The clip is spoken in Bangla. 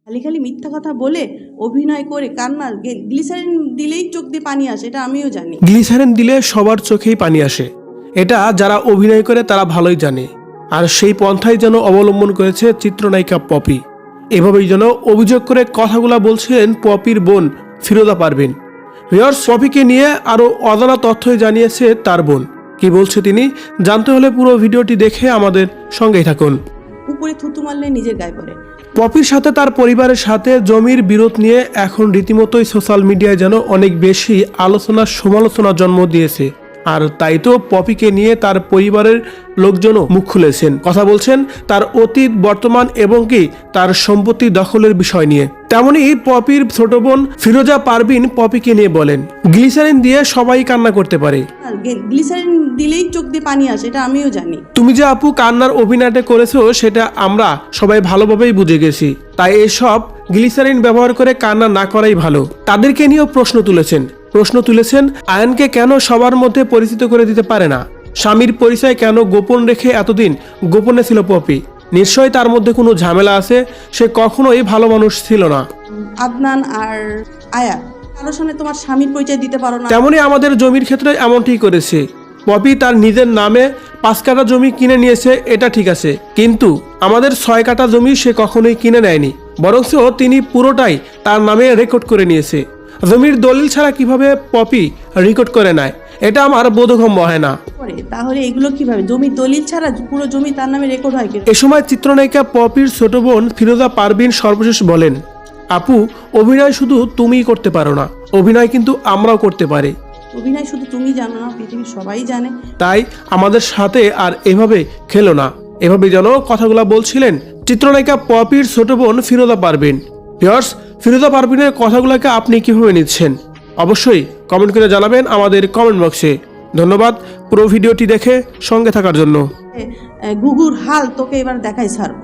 খালি খালি মিথ্যা কথা বলে অভিনয় করে কান্না গ্লিসারিন দিলেই চোখ দিয়ে পানি আসে, এটা আমিও জানি। গ্লিসারিন দিলে সবার চোখেই পানি আসে, এটা যারা অভিনয় করে তারা ভালোই জানে। আর সেই পন্থাই যেন অবলম্বন করেছে চিত্রনায়িকা পপি। এভাবেই যেন অভিযোগ করে কথাগুলা বলছিলেন পপির বোন ফিরোজা পারভিন। ভিউয়ার্স, পপিকে নিয়ে আরও অজানা তথ্যই জানিয়েছে তার বোন। কি বলছে তিনি জানতে হলে পুরো ভিডিওটি দেখে আমাদের সঙ্গেই থাকুন। উপরে থুতু মারলে নিজের গায়ে পড়ে। পপির সাথে তার পরিবারের সাথে জমির বিরোধ নিয়ে এখন রীতিমতোই সোশ্যাল মিডিয়ায় যেন অনেক বেশি আলোচনা সমালোচনার জন্ম দিয়েছে। আর তাই তো পপিকে নিয়ে তার পরিবারের লোকজনও মুখ খুলেছেন, কথা বলছেন তার অতীত, বর্তমান এবং কি তার সম্পত্তি দখলের বিষয় নিয়ে। তেমনই পপির ছোট বোন ফিরোজা পারভিন পপিকে নিয়ে বলেন, গ্লিসারিন দিয়ে সবাই কান্না করতে পারে, আর গ্লিসারিন দিলেই চোখ দিয়ে পানি আসে, এটা আমিও জানি। তুমি যে আপু কান্নার অভিনয়টা করেছো সেটা আমরা সবাই ভালোভাবেই বুঝে গেছি, তাই এসব গ্লিসারিন ব্যবহার করে কান্না না করাই ভালো। তাদেরকে নিয়েও প্রশ্ন তুলেছেন আয়নকে কেন সবার মধ্যে পরিচিত করে দিতে পারে না, স্বামীর পরিচয় কেন গোপন রেখে এতদিন গোপনে ছিল পপি, নিশ্চয়ই তার মধ্যে কোনো ঝামেলা আছে, সে কখনোই ভালো মানুষ ছিল না। আদনান আর আয়া কারোর সামনে তোমার স্বামীর পরিচয় দিতে পারো না। তেমনই আমাদের জমির ক্ষেত্রে এমনটি করেছে। পপি তার নিজের নামে 5 কাঠা জমি কিনে নিয়েছে, এটা ঠিক আছে, কিন্তু আমাদের 6 কাঠা জমি সে কখনোই কিনে নেয়নি, বরঞ্চ তিনি পুরোটাই তার নামে রেকর্ড করে নিয়েছে। জমির দলিল ছাড়া কিভাবে পপি রেকর্ড করে নেয়, এটা আমার বোধগম্য হয় না। তাহলে এগুলো কিভাবে, জমির দলিল ছাড়া পুরো জমি তার নামে রেকর্ড হয়? এ সময় চিত্রনায়িকা পপির ছোট বোন ফিরোজা পারভিন সর্বশেষ বলেন, আপু অভিনয় শুধু তুমিই করতে পারো না, অভিনয় কিন্তু আমরাও করতে পারি। অভিনয় শুধু তুমি জানো না, পৃথিবীর সবাই জানে। তাই আমাদের সাথে আর এভাবে খেলো না। এভাবে যেন কথাগুলো বলছিলেন চিত্রনায়িকা পপির ছোট বোন ফিরোজা পারভিন। ভিউয়ার্স, ফিরোজা পারভিনের কথাগুলোকে আপনি কিভাবে নিচ্ছেন অবশ্যই কমেন্ট করে জানাবেন আমাদের কমেন্ট বক্সে। ধন্যবাদ পুরো ভিডিওটি দেখে সঙ্গে থাকার জন্য। গুগুর হাল তোকে এবার দেখাই ছাড়বো।